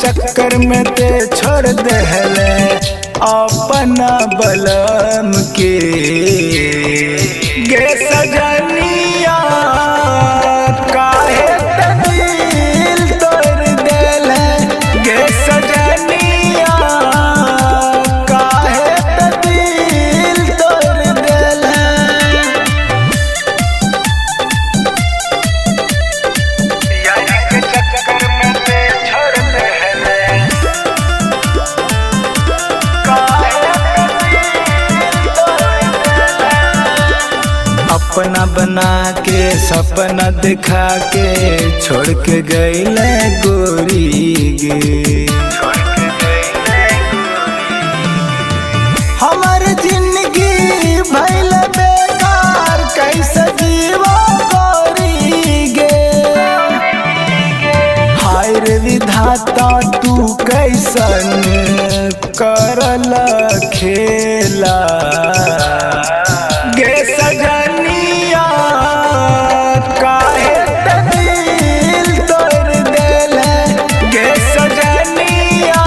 चक्कर में ते छोड़ देहले अपना बलम के गे सजनिया काहे दिल तोड़ देले गे सजनिया काहे दिल तोड़ देले अपना बना के सपना दिखा के छोड़ के गईले गोरी गे हमार जिंदगी भइल बेकार कैसे जीवा गोरी गे हाय रे विधाता तू कैसन करल खेला गे सजनिया काहे दिल तोड़ देले गे सजनिया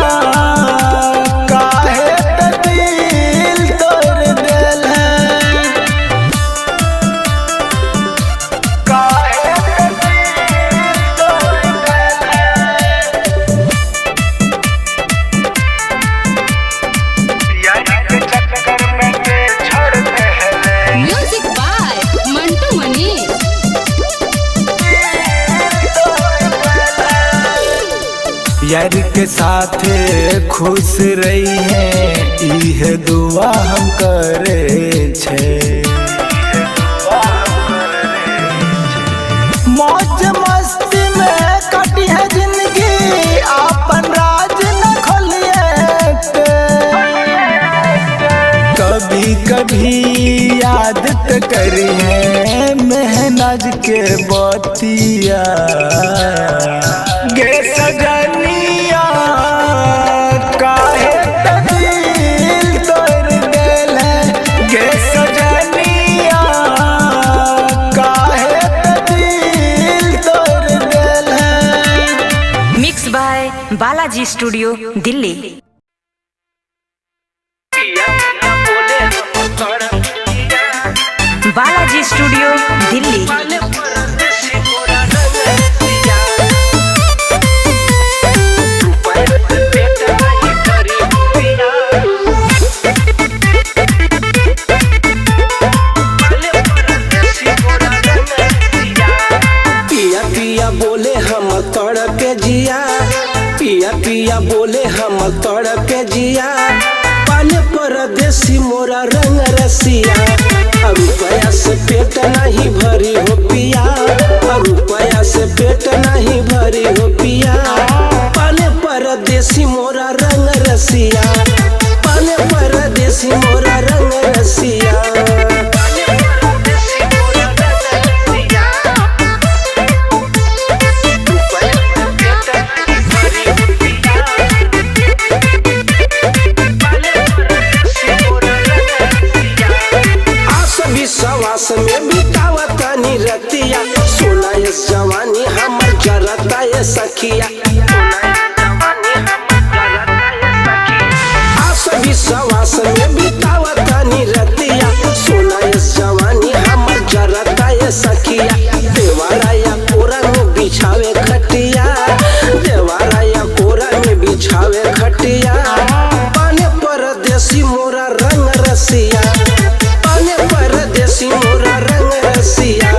काहे दिल तोड़ देले काहे दिल तोड़ देले म्यूजिक बाय मंटू मनीष। यार के साथ खुश रही है इह दुआ हम करे छे मौज मस्ती में कटी है जिंदगी अपन राज न खोलिए कभी कभी याद तो करी है मेहनत के बतिया गे सजनिया काहे दिल तोड़ देले गे सजनिया काहे दिल तोड़ देले mix by Balaji studio Delhi. Balaji studio Delhi. पिया पिया बोले हम तड़प जिया पिया पिया बोले हम तड़प जिया पाले परदेसी मोरा रंग रसिया रुपया से पेट नहीं भरी हो पिया रुपया से पेट नहीं भरी हो पिया पाले परदेसी मोरा रंग रसिया पाले परदेसी मोरा रंग रसिया विश्वास में बितावतानी रतिया सोना ये जवानी हमर जरता ये सखिया आस विश्वास में बितावतानी रतिया सोना ये जवानी हमर जरता ये सखिया देवाराया कोरा में बिछावे खटिया देवाराया कोरा में बिछावे खटिया पाने परदेसी मोरा रंग रसिया परदेसी मोरा रंग रसिया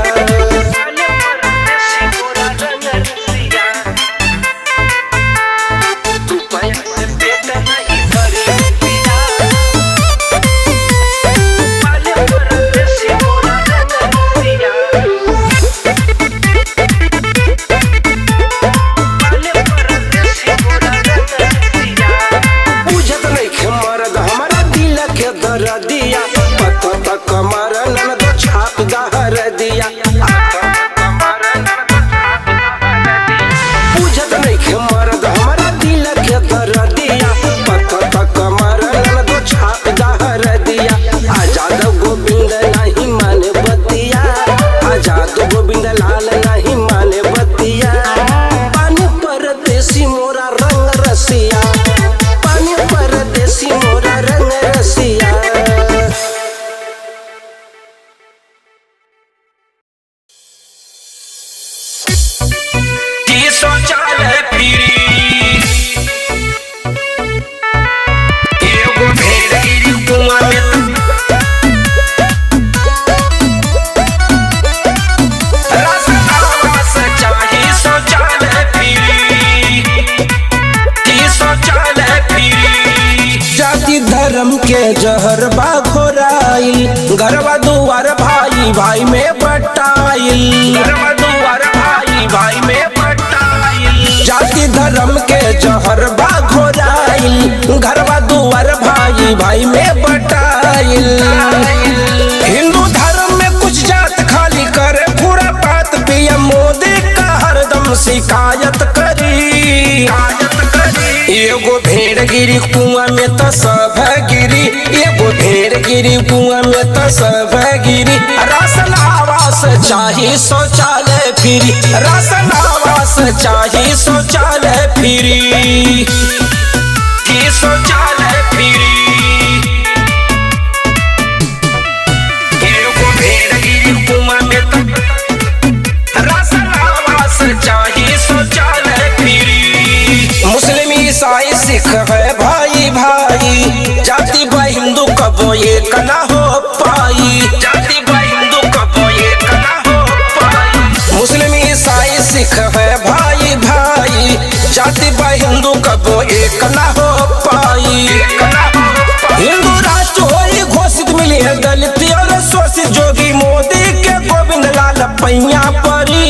धर्म के जहर बा घोराइल, घरवा दुआर भाई भाई में बटाइल, घरवा दुआर भाई भाई में बटाइल। जाति धर्म के जहर बा घोराइल, घरवा दुआर भाई भाई में बटाइल। हिंदू धर्म में कुछ जात खाली करे पूरा बात, पीएम मोदी का हरदम शिकायत करी। एगो भेड़ गिरी कुआं में तो सब गिरी, एगो भेड़ गिरी कुआं में तो सब गिरी। राशन आवास चाहिए शौचालय फ्री, राशन आवास चाहिए शौचालय फ्री, की शौचालय फ्री। एगो भेड़ गिरी कुआं में तो राशन आवास चाहिए शौचालय फ्री। मुस्लिम ईसाई सिख है भाई भाई, जाति व हिंदू कबो एक ना हो पाई, जाति व हिंदू कबो एक ना हो पाई। मुस्लिम ईसाई सिख है भाई भाई, जाति व हिंदू कबो एक ना हो पाई। हिंदू राष्ट्र होई घोषित मिली है दलित और शोषित, जोगी मोदी के गोविंद लाल पैया परी।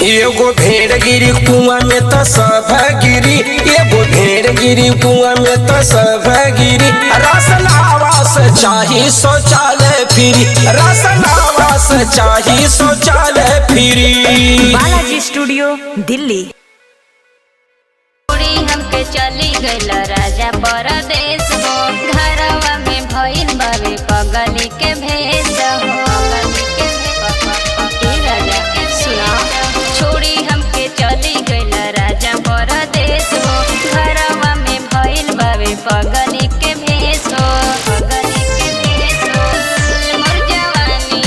एगो भेड़ गिरी कुआं में तो सब गिरी, एगो भेड़ गिरी कुआं में तो सब गिरी। राशन आवास चाहिए शौचालय फ्री, राशन आवास चाहिए शौचालय फ्री। बालाजी स्टूडियो दिल्ली। हमके चली गइल राजा परदेश हो, घरवा में भइल बावे पगली के भेष हो। राजा सुना छोड़ी हमके चली गइल राजा परदेश हो, घरवा में भइल बावे पगली के भेष हो। पगली के भेष हो मोर जवानी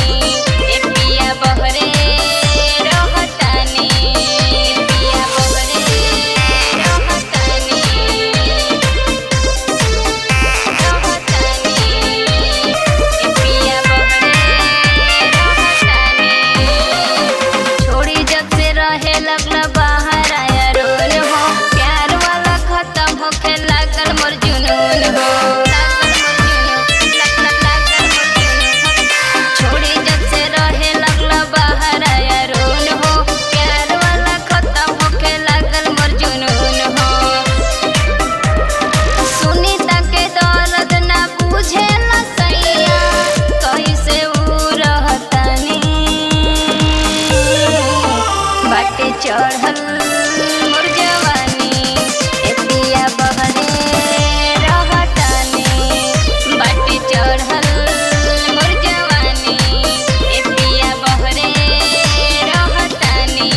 ए पिया बहरे रहतानी, पिया बहरे रहतानी, पिया बहरे रहतानी। छोड़ी जब से रहे लगला बाहर आया रोल हो, प्यार वाला खत्म होके लागल मोर जुनून हो, छोड़ी जब से रहे लगला बाहर आया रोल हो, प्यार वाला खत्म होके लागल मोर जुनून हो। सुनीता के दर्द ना बुझे ना सैया, कैसे ऊ रहतानी। बाटे चढ़ल मोर जवानी ए पिया बहरे रहतानी, बाटे चढ़ल मोर जवानी ए पिया बहरे रहतानी।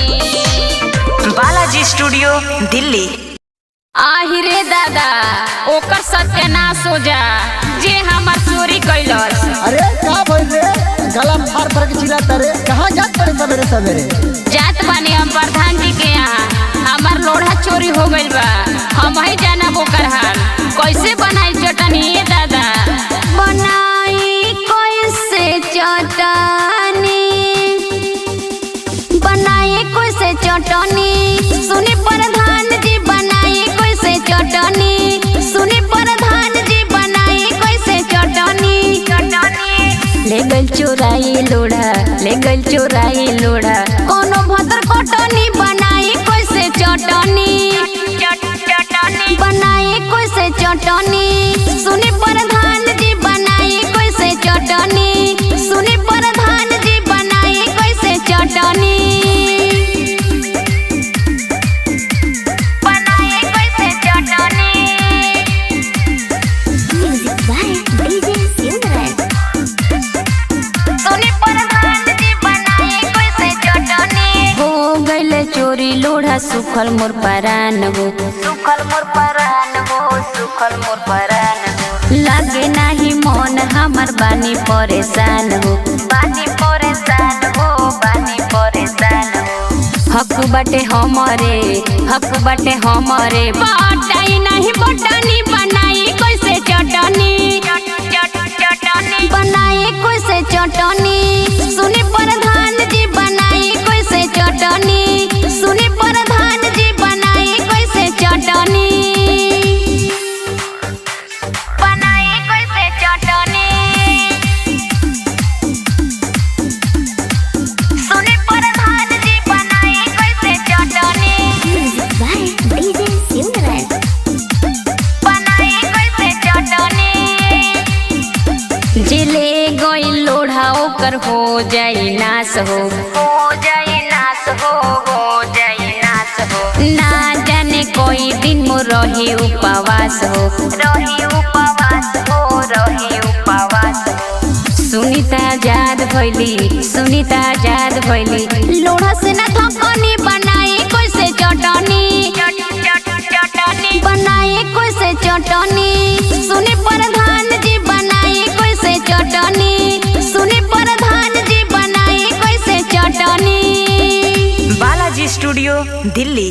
बालाजी स्टूडियो दिल्ली। आहिरे दादा ओकर सत्यानाश हो जा जे हमर चोरी कैलस। अरे का भइल रे, गला फाड़ फाड़ के चिल्लाता रे, कहाँ जात पड़े सवेरे सवेरे? जात बानी हम प्रधान जी के यहाँ, हमार लोढ़ा चोरी हो गइल बा, हम ही जानब ओकर हाल। कैसे बनाई चटनी ये दादा? बनाई कैसे चटनी, बनाई कैसे चटनी, सुनी प्रधान जी बनाई कैसे चटनी, सुनी प्रधान जी बनाई कैसे चटनी। ले गइल चोराई लोढ़ा, ले गइल चोराई लोढ़ा, कोनो भद्र कटनी बनाई कैसे चटनी, बनाई कैसे चटनी, सुनी प्रधान जी बनाई कैसे चटनी, सुनी प्रधान जी बनाई कैसे चटनी, बनाई कैसे चटनी। सुनी प्रधान जी बनाई कैसे चटनी। हो गइल चोरी लोढ़ा सुखल मोर परान हो, सुखल मोर परान हो, सुखल मोर परान हो। लागे नाही मन हमर बानी परेशान हो, बानी परेशान हो, बानी परेशान हो। हक बाटे हमरे, हक बाटे हमरे, बटाई नहीं बटानी बनाई कैसे चटनी, बनाई कैसे चटनी, सुनी प्रधान जी बनाई कैसे चटनी, सुनी प्रधान जी बनाई कैसे चटनी। ओकर हो जाई नाश हो जाई नाश हो जाई नाश हो। ना जाने कोई दिन मो रही उपवास हो रही उपवास हो रही उपवास हो। सुनीता आजाद भइली सुनीता आजाद भइली लोढ़ा से ना थकनी बनाई कैसे चटनी चटनी बनाई कैसे चटनी सुनी प्रधान जी बनाई कैसे चटनी सुनी प्रधान जी बनाई कैसे चटनी। बालाजी स्टूडियो दिल्ली।